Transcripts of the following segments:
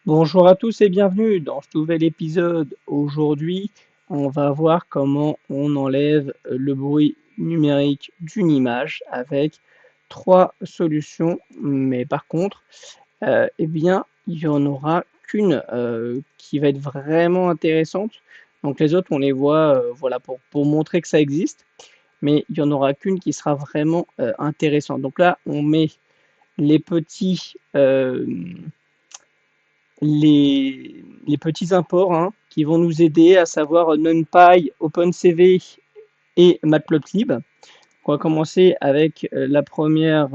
Bonjour à tous et bienvenue dans ce nouvel épisode. Aujourd'hui, on va voir comment on enlève le bruit numérique d'une image avec trois solutions. Mais par contre, eh bien, il n'y en aura qu'une qui va être vraiment intéressante. Donc les autres, on les voit voilà, pour montrer que ça existe, mais il n'y en aura qu'une qui sera vraiment intéressante. Donc là, on met les petits les petits imports hein, qui vont nous aider, à savoir NumPy, OpenCV et Matplotlib. On va commencer avec la première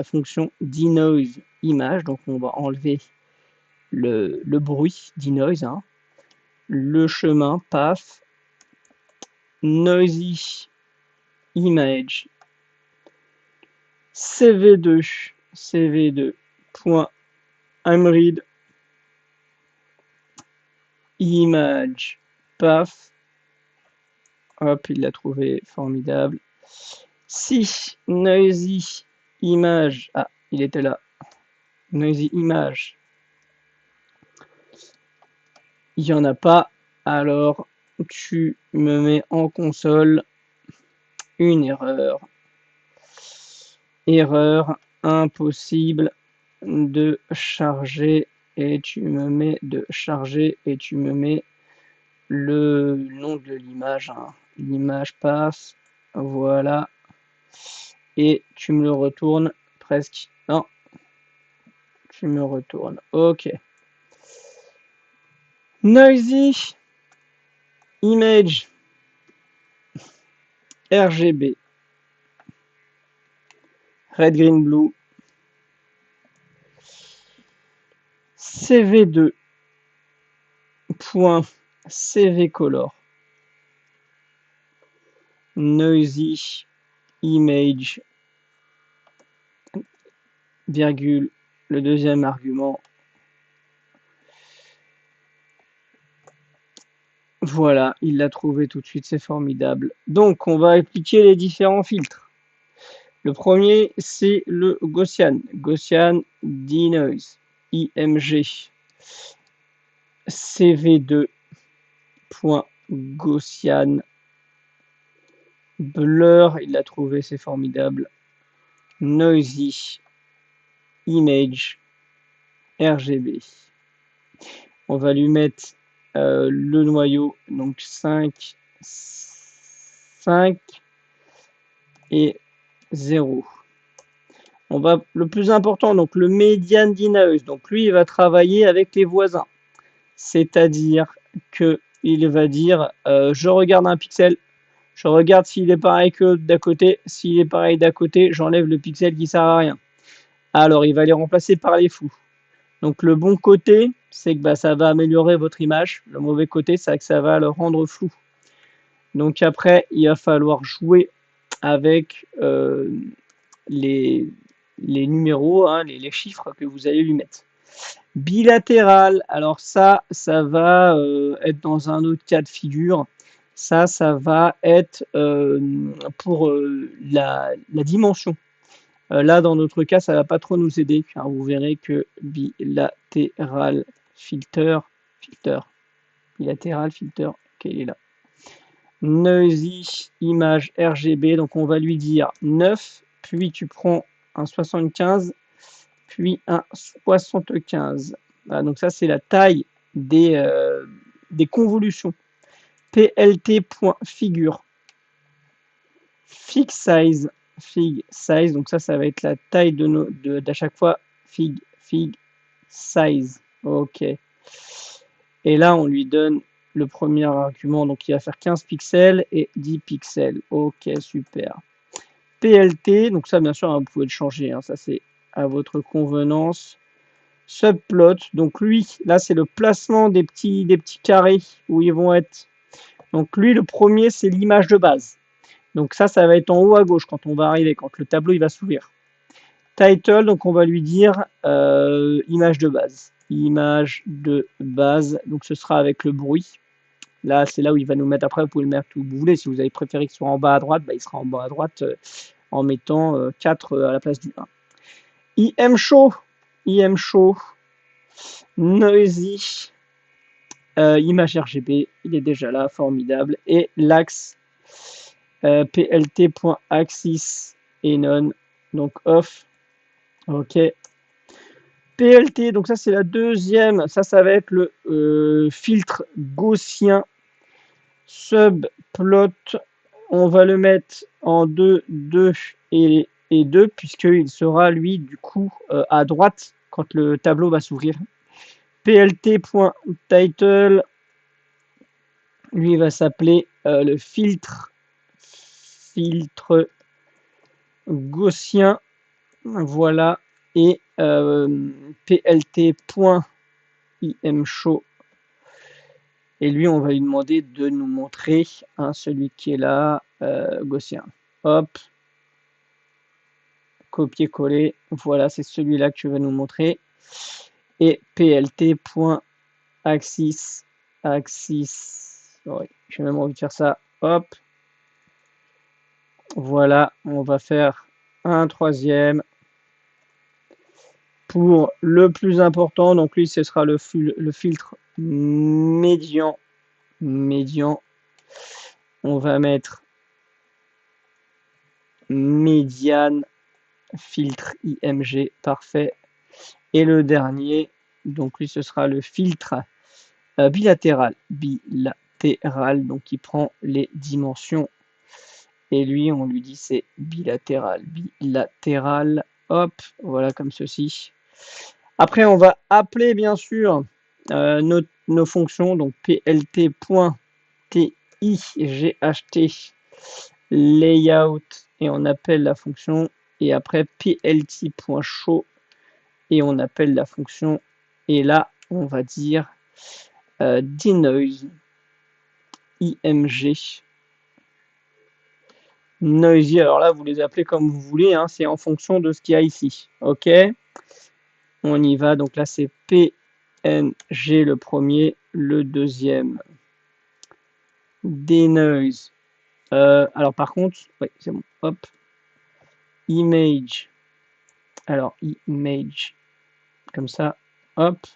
fonction denoise image. Donc on va enlever le bruit denoise, hein, le chemin path, noisy image, cv2.imread image path. Hop, il l'a trouvé, formidable. Si noisy image, ah, il était là, noisy image, il n'y en a pas, alors tu me mets en console une erreur. Erreur, impossible de charger, et tu me mets de charger, et tu me mets le nom de l'image, hein. L'image passe, voilà, et tu me le retournes presque, non, tu me retournes, ok. Noisy image RGB red green blue cv2.cvcolor noisy image virgule le deuxième argument. Voilà, il l'a trouvé tout de suite, c'est formidable. Donc, on va appliquer les différents filtres. Le premier, c'est le Gaussian. Gaussian denoise, IMG, cv2.gaussian, blur, il l'a trouvé, c'est formidable. Noisy, image, RGB. On va lui mettre le noyau, donc 5 et 0. On va, le plus important, donc le median denoise, donc lui, il va travailler avec les voisins. C'est-à-dire qu'il va dire, je regarde un pixel, je regarde s'il est pareil que d'à côté, s'il est pareil d'à côté, j'enlève le pixel qui sert à rien. Alors, il va les remplacer par les fous. Donc le bon côté, c'est que ça va améliorer votre image. Le mauvais côté, c'est que ça va le rendre flou. Donc après, il va falloir jouer avec les numéros, hein, les chiffres que vous allez lui mettre. Bilatéral, alors ça va être dans un autre cas de figure. Ça va être pour la dimension. Là, dans notre cas, ça ne va pas trop nous aider, car vous verrez que bilatéral filter, bilatéral filter, ok, il est là. Noisy image RGB, donc on va lui dire 9, puis tu prends un 75, puis un 75. Voilà, donc ça, c'est la taille des convolutions. plt.figure, fig size, donc ça va être la taille d'à chaque fois, fig size, ok. Et là, on lui donne le premier argument, donc il va faire 15 pixels et 10 pixels, ok, super. PLT, donc ça, bien sûr, vous pouvez le changer, hein, ça c'est à votre convenance. Subplot, donc lui, là, c'est le placement des petits carrés où ils vont être. Donc lui, le premier, c'est l'image de base. Donc ça va être en haut à gauche quand on va arriver, quand le tableau il va s'ouvrir. Title, donc on va lui dire image de base. Image de base, donc ce sera avec le bruit. Là, c'est là où il va nous mettre, après, vous pouvez le mettre où vous voulez. Si vous avez préféré qu'il soit en bas à droite, il sera en bas à droite en mettant 4 à la place du 1. IM show, Noisy, image RGB, il est déjà là, formidable. Et l'axe plt.axis est non, donc off. Ok. PLT, donc ça c'est la deuxième, ça va être le filtre gaussien subplot. On va le mettre en 2, 2 et 2, puisqu'il sera lui du coup à droite quand le tableau va s'ouvrir. PLT.title, lui va s'appeler le filtre gaussien, voilà, et plt.imshow, et lui on va lui demander de nous montrer celui qui est là, gaussien. Hop, copier-coller, voilà, c'est celui-là que tu vas nous montrer. Et plt.axis, ouais, j'ai même envie de faire ça, hop. Voilà, on va faire un troisième. Pour le plus important, donc lui, ce sera le filtre médian. On va mettre médiane, filtre IMG, parfait. Et le dernier, donc lui, ce sera le filtre bilatéral. Donc il prend les dimensions. Et lui, on lui dit c'est bilatéral. Hop, voilà comme ceci. Après, on va appeler bien sûr nos fonctions, donc plt.tight layout, et on appelle la fonction, et après plt.show, et on appelle la fonction, et là, on va dire denoise, img, noisy, alors là, vous les appelez comme vous voulez, hein, c'est en fonction de ce qu'il y a ici, ok. On y va, donc là, c'est PNG le premier, le deuxième, denoise. Alors par contre, ouais, c'est bon, hop, image, alors image, comme ça, hop,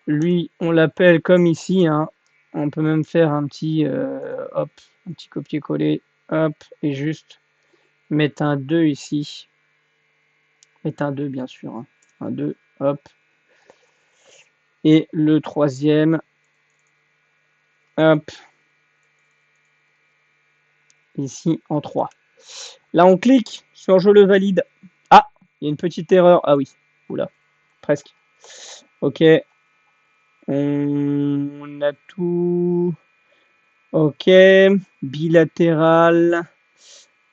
lui, on l'appelle comme ici, hein. On peut même faire un petit, hop, un petit copier-coller, hop, et juste mettre un 2 ici, mettre un 2 bien sûr, hein. Un 2, hop, et le troisième, hop, ici en 3. Là, on clique sur je le valide. Ah, il y a une petite erreur. Ah oui, oula, presque. Ok, on a tout. Ok, bilatéral,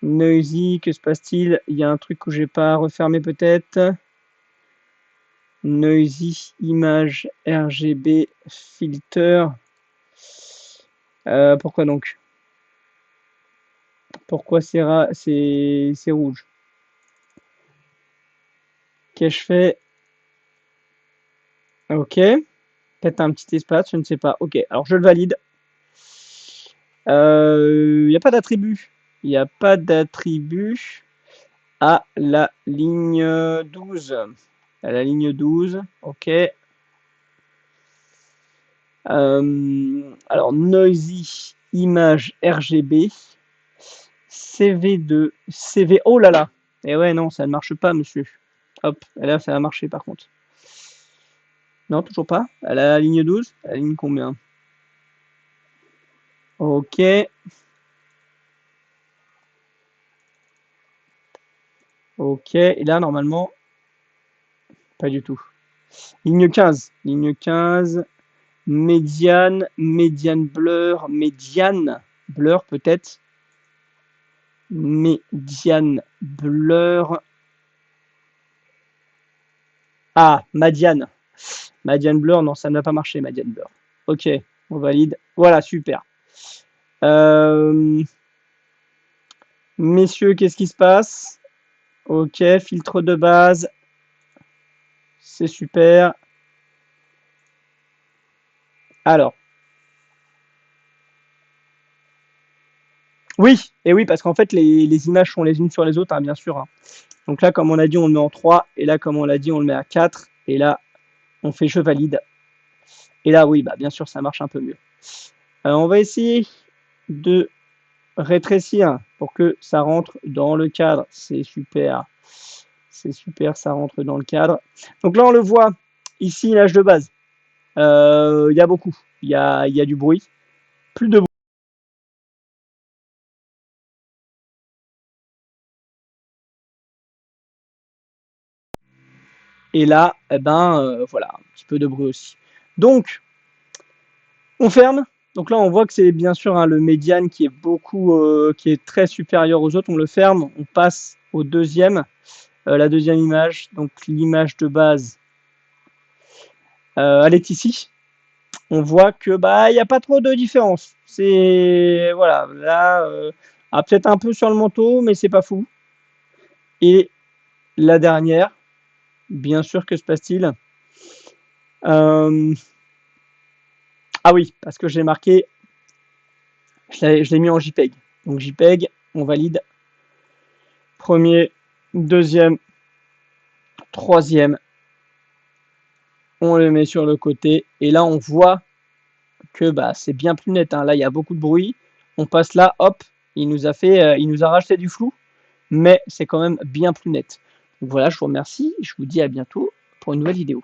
noisy, que se passe-t-il? Il y a un truc que j'ai pas refermé peut-être. Noisy, image, RGB, filter. Pourquoi donc? Pourquoi c'est rouge? Qu'ai-je fait? Ok, peut-être un petit espace, je ne sais pas. Ok, alors je le valide. Il n'y a pas d'attribut. Il n'y a pas d'attribut à la ligne 12. À la ligne 12, ok. Alors, noisy, image RGB, CV2, CV, oh là là. Et ouais, non, ça ne marche pas, monsieur. Hop, et là, ça a marché par contre. Non, toujours pas. À la ligne 12, à la ligne combien? Ok. Ok, et là, normalement, pas du tout. Ligne 15, médiane, blur peut-être. Médiane, blur. Ah, Madiane. Madiane blur, non, ça n'a pas marché, Madiane blur. Ok, on valide. Voilà, super. Messieurs, qu'est-ce qui se passe? Ok, filtre de base. C'est super. Alors. Oui, et oui, parce qu'en fait, les images sont les unes sur les autres, hein, bien sûr. Hein. Donc là, comme on a dit, on le met en 3. Et là, comme on l'a dit, on le met à 4. Et là, On fait je valide. Et là, oui, bah, bien sûr, ça marche un peu mieux. On va essayer de rétrécir pour que ça rentre dans le cadre. C'est super. C'est super, ça rentre dans le cadre. Donc là, on le voit. Ici, l'âge de base. Il y a beaucoup. Il y a du bruit. Plus de bruit. Et là, eh ben, voilà, un petit peu de bruit aussi. Donc, on ferme. Donc là, on voit que c'est bien sûr hein, le médiane qui est très supérieur aux autres. On le ferme. On passe au deuxième. La deuxième image, donc l'image de base, elle est ici. On voit que bah il n'y a pas trop de différence. C'est voilà, là peut-être un peu sur le manteau, mais c'est pas fou. Et la dernière, bien sûr, que se passe-t-il? Ah oui, parce que j'ai marqué, je l'ai mis en JPEG. Donc JPEG, on valide. Premier, deuxième, troisième, on le met sur le côté. Et là, on voit que bah, c'est bien plus net. Hein. Là, il y a beaucoup de bruit. On passe là, hop, il nous a rajouté du flou, mais c'est quand même bien plus net. Donc voilà, je vous remercie. Je vous dis à bientôt pour une nouvelle vidéo.